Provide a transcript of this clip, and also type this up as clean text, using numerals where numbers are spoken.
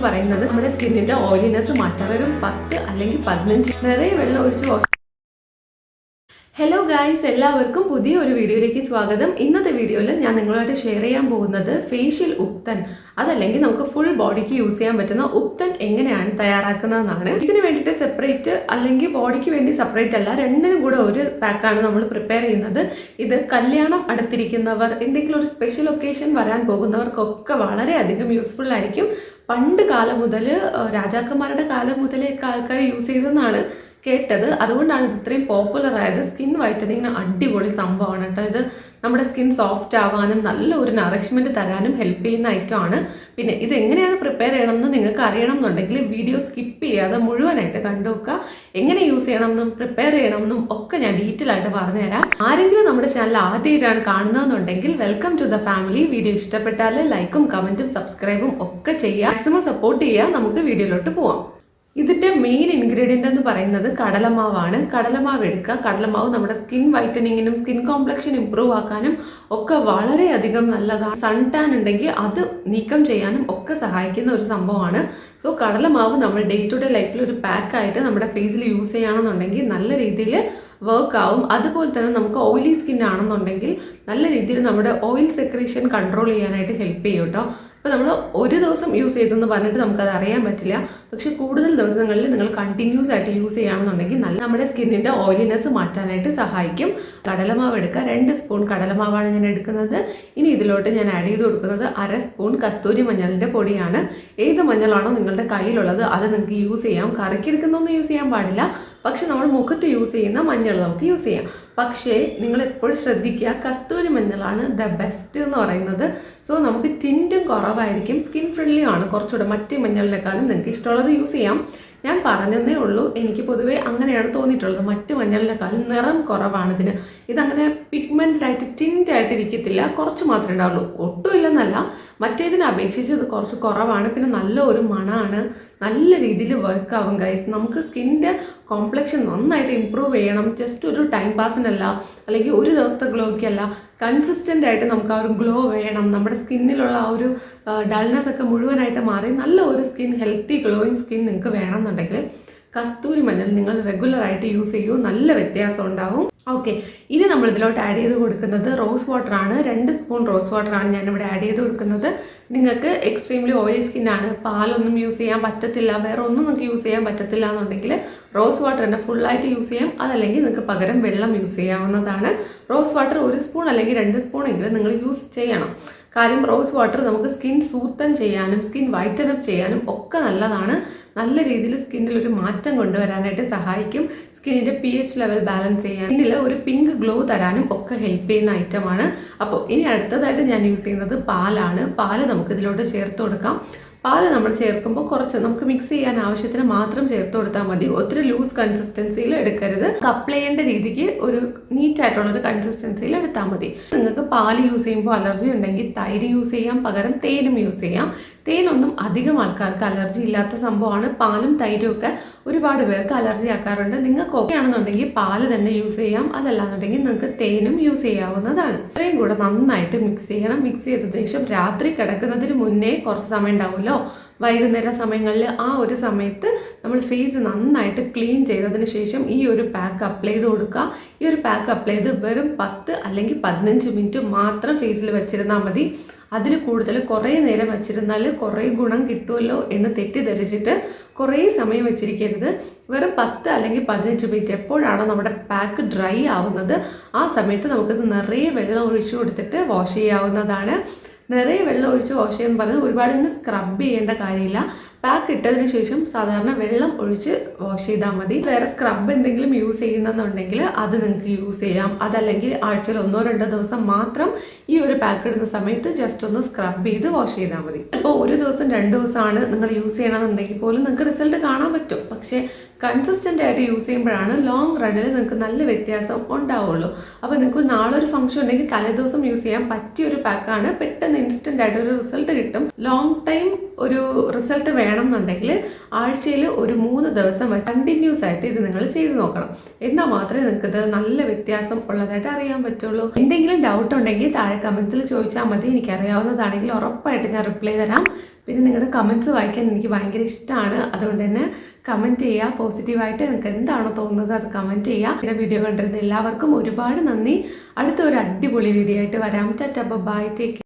പറയുന്നത് നമ്മുടെ സ്കിന്നിന്റെ ഓയിലിനെസ് മാറ്റാൻ വെറും 10 അല്ലെങ്കിൽ 15 നിറയെ വെള്ളം ഒഴിച്ച് ഹലോ ഗായ്സ്, എല്ലാവർക്കും പുതിയ ഒരു വീഡിയോയിലേക്ക് സ്വാഗതം. ഇന്നത്തെ വീഡിയോയിൽ ഞാൻ നിങ്ങളുമായിട്ട് ഷെയർ ചെയ്യാൻ പോകുന്നത് ഫേഷ്യൽ ഉപ്തൻ, അതല്ലെങ്കിൽ നമുക്ക് ഫുൾ ബോഡിക്ക് യൂസ് ചെയ്യാൻ പറ്റുന്ന ഉപ്തൻ എങ്ങനെയാണ് തയ്യാറാക്കുന്നതെന്നാണ്. ഇതിന് വേണ്ടിയിട്ട് സെപ്പറേറ്റ് അല്ലെങ്കിൽ ബോഡിക്ക് വേണ്ടി സെപ്പറേറ്റ് അല്ല, രണ്ടിനും കൂടെ ഒരു പാക്കാണ് നമ്മൾ പ്രിപ്പയർ ചെയ്യുന്നത്. ഇത് കല്യാണം അടുത്തിരിക്കുന്നവർ, എന്തെങ്കിലും ഒരു സ്പെഷ്യൽ ഒക്കേഷൻ വരാൻ പോകുന്നവർക്കൊക്കെ വളരെയധികം യൂസ്ഫുൾ ആയിരിക്കും. പണ്ട് കാലം മുതൽ, രാജാക്കന്മാരുടെ കാലം മുതലേക്ക് ആൾക്കാർ യൂസ് ചെയ്തെന്നാണ് കേട്ടത്. അതുകൊണ്ടാണ് ഇത് ഇത്രയും പോപ്പുലർ ആയത്. സ്കിൻ വൈറ്റനിങ്ങിന് അടിപൊളി സംഭവമാണ് കേട്ടോ. ഇത് നമ്മുടെ സ്കിൻ സോഫ്റ്റ് ആവാനും നല്ല ഒരു നറിഷ്മെൻറ്റ് തരാനും ഹെൽപ്പ് ചെയ്യുന്ന ഐറ്റമാണ്. പിന്നെ ഇത് എങ്ങനെയാണ് പ്രിപ്പയർ ചെയ്യണമെന്ന് നിങ്ങൾക്ക് അറിയണം എന്നുണ്ടെങ്കിൽ വീഡിയോ സ്കിപ്പ് ചെയ്യാതെ മുഴുവനായിട്ട് കണ്ടു നോക്കുക. എങ്ങനെ യൂസ് ചെയ്യണമെന്നും പ്രിപ്പയർ ചെയ്യണമെന്നും ഒക്കെ ഞാൻ ഡീറ്റെയിൽ ആയിട്ട് പറഞ്ഞുതരാം. ആരെങ്കിലും നമ്മുടെ ചാനൽ ആദ്യമായിട്ടാണ് കാണുന്നതെന്നുണ്ടെങ്കിൽ welcome to the family. Video ഇഷ്ടപ്പെട്ടാൽ ലൈക്കും കമൻറ്റും സബ്സ്ക്രൈബും ഒക്കെ ചെയ്യുക. മാക്സിമം സപ്പോർട്ട് ചെയ്യുക. നമുക്ക് വീഡിയോയിലോട്ട് പോവാം. ഇതിൻ്റെ മെയിൻ ഇൻഗ്രീഡിയൻ്റ് എന്ന് പറയുന്നത് കടലമാവാണ്. കടലമാവ് എടുക്കുക. കടലമാവ് നമ്മുടെ സ്കിൻ വൈറ്റനിങ്ങിനും സ്കിൻ കോംപ്ലക്ഷൻ ഇമ്പ്രൂവ് ആക്കാനും ഒക്കെ വളരെയധികം നല്ലതാണ്. സൺ ടാൻ ഉണ്ടെങ്കിൽ അത് നീക്കം ചെയ്യാനും ഒക്കെ സഹായിക്കുന്ന ഒരു സംഭവമാണ്. സോ കടലമാവ് നമ്മൾ ഡേ ടു ഡേ ലൈഫിൽ ഒരു പാക്കായിട്ട് നമ്മുടെ ഫേസിൽ യൂസ് ചെയ്യുകയാണെന്നുണ്ടെങ്കിൽ നല്ല രീതിയിൽ വർക്ക് ആവും. അതുപോലെ തന്നെ നമുക്ക് ഓയിലി സ്കിൻ ആണെന്നുണ്ടെങ്കിൽ നല്ല രീതിയിൽ നമ്മുടെ ഓയിൽ സെക്രീഷൻ കൺട്രോൾ ചെയ്യാനായിട്ട് ഹെൽപ്പ് ചെയ്യും കേട്ടോ. അപ്പോൾ നമ്മൾ ഒരു ദിവസം യൂസ് ചെയ്തെന്ന് പറഞ്ഞിട്ട് നമുക്കത് അറിയാൻ പറ്റില്ല. പക്ഷെ കൂടുതൽ ദിവസങ്ങളിൽ നിങ്ങൾ കണ്ടിന്യൂസ് ആയിട്ട് യൂസ് ചെയ്യുകയാണെന്നുണ്ടെങ്കിൽ നല്ല നമ്മുടെ സ്കിന്നിൻ്റെ ഓയിലിനെസ് മാറ്റാനായിട്ട് സഹായിക്കും. കടലമാവ് എടുക്കുക. 2 സ്പൂൺ കടലമാവാണ് ഞാൻ എടുക്കുന്നത്. ഇനി ഇതിലോട്ട് ഞാൻ ആഡ് ചെയ്ത് കൊടുക്കുന്നത് 1/2 സ്പൂൺ കസ്തൂരി മഞ്ഞളിൻ്റെ പൊടിയാണ്. ഏത് മഞ്ഞളാണോ നിങ്ങളുടെ കയ്യിലുള്ളത് അത് നിങ്ങൾക്ക് യൂസ് ചെയ്യാം. കറിക്കെടുക്കുന്നൊന്നും യൂസ് ചെയ്യാൻ പാടില്ല. പക്ഷെ നമ്മൾ മുഖത്ത് യൂസ് ചെയ്യുന്ന മഞ്ഞൾ നമുക്ക് യൂസ് ചെയ്യാം. പക്ഷേ നിങ്ങൾ എപ്പോഴും ശ്രദ്ധിക്കുക, കസ്തൂരി മഞ്ഞളാണ് ദ ബെസ്റ്റ് എന്ന് പറയുന്നത്. സോ നമുക്ക് ടിൻറ്റും കുറവായിരിക്കും, സ്കിൻ ഫ്രണ്ട്ലി ആണ് കുറച്ചുകൂടെ. മറ്റേ മഞ്ഞളിനേക്കാളും നിങ്ങൾക്ക് ഇഷ്ടമുള്ളത് യൂസ് ചെയ്യാം. ഞാൻ പറഞ്ഞതേ ഉള്ളൂ, എനിക്ക് പൊതുവേ അങ്ങനെയാണ് തോന്നിയിട്ടുള്ളത്. മറ്റ് മഞ്ഞളിനേക്കാളും നിറം കുറവാണ് ഇതിന്. ഇതങ്ങനെ പിഗ്മെൻറ്റഡ് ആയിട്ട് ടിൻറ്റായിട്ട് ഇരിക്കത്തില്ല, കുറച്ച് മാത്രമേ ഉണ്ടാവുള്ളൂ. ഒട്ടും ഇല്ലെന്നല്ല, മറ്റേതിനെ അപേക്ഷിച്ച് ഇത് കുറച്ച് കുറവാണ്. പിന്നെ നല്ല ഒരു മണമാണ്, നല്ല രീതിയിൽ വർക്ക് ആവും ഗൈസ്. നമുക്ക് സ്കിന്നിൻ്റെ കോംപ്ലക്ഷൻ നന്നായിട്ട് ഇമ്പ്രൂവ് ചെയ്യണം. ജസ്റ്റ് ഒരു ടൈം പാസിനല്ല, അല്ലെങ്കിൽ ഒരു ദിവസത്തെ ഗ്ലോയ്ക്കല്ല, കൺസിസ്റ്റൻ്റ് ആയിട്ട് നമുക്ക് ആ ഒരു ഗ്ലോ വേണം. നമ്മുടെ സ്കിന്നിലുള്ള ആ ഒരു ഡൾനെസ് ഒക്കെ മുഴുവനായിട്ട് മാറി നല്ല ഒരു സ്കിൻ, ഹെൽത്തി ഗ്ലോയിങ് സ്കിൻ നിങ്ങൾക്ക് വേണമെന്നുണ്ടെങ്കിൽ കസ്തൂരി മഞ്ഞൾ നിങ്ങൾ റെഗുലറായിട്ട് യൂസ് ചെയ്യൂ. നല്ല വ്യത്യാസം ഉണ്ടാവും. ഓക്കെ, ഇനി നമ്മൾ ഇതിലോട്ട് ആഡ് ചെയ്ത് കൊടുക്കുന്നത് റോസ് വാട്ടറാണ്. 2 സ്പൂൺ റോസ് വാട്ടറാണ് ഞാനിവിടെ ആഡ് ചെയ്ത് കൊടുക്കുന്നത്. നിങ്ങൾക്ക് എക്സ്ട്രീംലി ഓയിലി സ്കിന്നാണ്, പാലൊന്നും യൂസ് ചെയ്യാൻ പറ്റത്തില്ല, വേറെ ഒന്നും നിങ്ങൾക്ക് യൂസ് ചെയ്യാൻ പറ്റത്തില്ല എന്നുണ്ടെങ്കിൽ റോസ് വാട്ടർ തന്നെ ഫുള്ളായിട്ട് യൂസ് ചെയ്യാം. അതല്ലെങ്കിൽ നിങ്ങൾക്ക് പകരം വെള്ളം യൂസ് ചെയ്യാവുന്നതാണ്. റോസ് വാട്ടർ 1 സ്പൂൺ അല്ലെങ്കിൽ 2 സ്പൂൺ എങ്കിലും നിങ്ങൾ യൂസ് ചെയ്യണം. കാര്യം റോസ് വാട്ടർ നമുക്ക് സ്കിൻ സൂത്തൻ ചെയ്യാനും സ്കിൻ വൈറ്റനപ്പ് ചെയ്യാനും ഒക്കെ നല്ലതാണ്. നല്ല രീതിയിൽ സ്കിന്നിൽ ഒരു മാറ്റം കൊണ്ടുവരാനായിട്ട് സഹായിക്കും. സ്കിന്നിൻ്റെ pH ലെവൽ ബാലൻസ് ചെയ്യാൻ, സ്കിന്നിൽ ഒരു പിങ്ക് ഗ്ലോ തരാനും ഒക്കെ ഹെൽപ്പ് ചെയ്യുന്ന ഐറ്റമാണ്. അപ്പോൾ ഇനി അടുത്തതായിട്ട് ഞാൻ യൂസ് ചെയ്യുന്നത് പാലാണ്. പാല് നമുക്ക് ഇതിലോട്ട് ചേർത്ത് കൊടുക്കാം. പാല് നമ്മൾ ചേർക്കുമ്പോൾ കുറച്ച് നമുക്ക് മിക്സ് ചെയ്യാൻ ആവശ്യത്തിന് മാത്രം ചേർത്ത് കൊടുത്താൽ മതി. ഒത്തിരി ലൂസ് കൺസിസ്റ്റൻസിയിൽ എടുക്കരുത്. അപ്ലൈ ചെയ്യേണ്ട രീതിക്ക് ഒരു നീറ്റായിട്ടുള്ളൊരു കൺസിസ്റ്റൻസിയിൽ എടുത്താൽ മതി. നിങ്ങൾക്ക് പാല് യൂസ് ചെയ്യുമ്പോൾ അലർജി ഉണ്ടെങ്കിൽ തൈര് യൂസ് ചെയ്യാം, പകരം തേനും യൂസ് ചെയ്യാം. തേനൊന്നും അധികം ആൾക്കാർക്ക് അലർജി ഇല്ലാത്ത സംഭവമാണ്. പാലും തൈരും ഒക്കെ ഒരുപാട് പേർക്ക് അലർജി ആക്കാറുണ്ട്. നിങ്ങൾക്ക് ഓക്കെ ആണെന്നുണ്ടെങ്കിൽ പാല് തന്നെ യൂസ് ചെയ്യാം. അതല്ലാന്നുണ്ടെങ്കിൽ നിങ്ങൾക്ക് തേനും യൂസ് ചെയ്യാവുന്നതാണ്. ഇത്രയും കൂടെ നന്നായിട്ട് മിക്സ് ചെയ്യണം. മിക്സ് ചെയ്തതിനു ശേഷം രാത്രി കിടക്കുന്നതിന് മുന്നേ കുറച്ച് സമയം ഉണ്ടാവുമല്ലോ, വൈകുന്നേര സമയങ്ങളിൽ, ആ ഒരു സമയത്ത് നമ്മൾ ഫേസ് നന്നായിട്ട് ക്ലീൻ ചെയ്തതിന് ശേഷം ഈ ഒരു പാക്ക് അപ്ലൈ ചെയ്ത് കൊടുക്കുക. ഈ ഒരു പാക്ക് അപ്ലൈ ചെയ്ത് വെറും 10 അല്ലെങ്കിൽ 15 മിനിറ്റ് മാത്രം ഫേസിൽ വെച്ചിരുന്നാൽ മതി. അതിൽ കൂടുതൽ കുറേ നേരം വെച്ചിരുന്നാൽ കുറേ ഗുണം കിട്ടുമല്ലോ എന്ന് തെറ്റിദ്ധരിച്ചിട്ട് കുറേ സമയം വെച്ചിരിക്കരുത്. വെറും 10 അല്ലെങ്കിൽ 15 മിനിറ്റ് എപ്പോഴാണോ നമ്മുടെ പാക്ക് ഡ്രൈ ആവുന്നത് ആ സമയത്ത് നമുക്കിത് നിറയെ വെള്ളം ഒഴിച്ചു കൊടുത്തിട്ട് വാഷ് ചെയ്യാവുന്നതാണ്. നിറയെ വെള്ളം ഒഴിച്ച് വാഷ് ചെയ്യാൻ പറഞ്ഞാൽ ഒരുപാട് ഇങ്ങനെ സ്ക്രബ് ചെയ്യേണ്ട കാര്യമില്ല. പാക്ക് ഇട്ടതിന് ശേഷം സാധാരണ വെള്ളം ഒഴിച്ച് വാഷ് ചെയ്താൽ മതി. വേറെ സ്ക്രബ് എന്തെങ്കിലും യൂസ് ചെയ്യുന്നെന്നുണ്ടെങ്കിൽ അത് നിങ്ങൾക്ക് യൂസ് ചെയ്യാം. അതല്ലെങ്കിൽ ആഴ്ചയിൽ 1-2 ദിവസം മാത്രം ഈ ഒരു പാക്ക് ഇടുന്ന സമയത്ത് ജസ്റ്റ് ഒന്ന് സ്ക്രബ് ചെയ്ത് വാഷ് ചെയ്താൽ മതി. ഇപ്പോൾ 1 ദിവസം 2 ദിവസമാണ് നിങ്ങൾ യൂസ് ചെയ്യണമെന്നുണ്ടെങ്കിൽ പോലും നിങ്ങൾക്ക് റിസൾട്ട് കാണാൻ പറ്റും. പക്ഷേ കൺസിസ്റ്റൻ്റ് ആയിട്ട് യൂസ് ചെയ്യുമ്പോഴാണ് ലോങ് റണ്ണിൽ നിങ്ങൾക്ക് നല്ല വ്യത്യാസം ഉണ്ടാവുള്ളൂ. അപ്പോൾ നിങ്ങൾക്ക് നാളെ ഒരു ഫംഗ്ഷൻ ഉണ്ടെങ്കിൽ തലേദിവസം യൂസ് ചെയ്യാൻ പറ്റിയൊരു പാക്കാണ്. പെട്ടെന്ന് ഇൻസ്റ്റൻ്റ് ആയിട്ട് ഒരു റിസൾട്ട് കിട്ടും. ലോങ് ടൈം ഒരു റിസൾട്ട് വേണം വേണമെന്നുണ്ടെങ്കിൽ ആഴ്ചയിൽ ഒരു 3 ദിവസം കണ്ടിന്യൂസ് ആയിട്ട് ഇത് നിങ്ങൾ ചെയ്ത് നോക്കണം. എന്നാൽ മാത്രമേ നിങ്ങൾക്ക് ഇത് നല്ല വ്യത്യാസം ഉള്ളതായിട്ട് അറിയാൻ പറ്റുള്ളൂ. എന്തെങ്കിലും ഡൗട്ട് ഉണ്ടെങ്കിൽ താഴെ കമൻസിൽ ചോദിച്ചാൽ മതി. എനിക്കറിയാവുന്നതാണെങ്കിൽ ഉറപ്പായിട്ട് ഞാൻ റിപ്ലൈ തരാം. പിന്നെ നിങ്ങളുടെ കമൻസ് വായിക്കാൻ എനിക്ക് ഭയങ്കര ഇഷ്ടമാണ്. അതുകൊണ്ട് തന്നെ കമൻറ്റ് ചെയ്യുക. പോസിറ്റീവായിട്ട് നിങ്ങൾക്ക് എന്താണോ തോന്നുന്നത് അത് കമൻറ്റ് ചെയ്യുക. പിന്നെ വീഡിയോ കണ്ടിരുന്ന എല്ലാവർക്കും ഒരുപാട് നന്ദി. അടുത്ത ഒരു അടിപൊളി വീഡിയോ ആയിട്ട് വരാം. Tata bye, take care.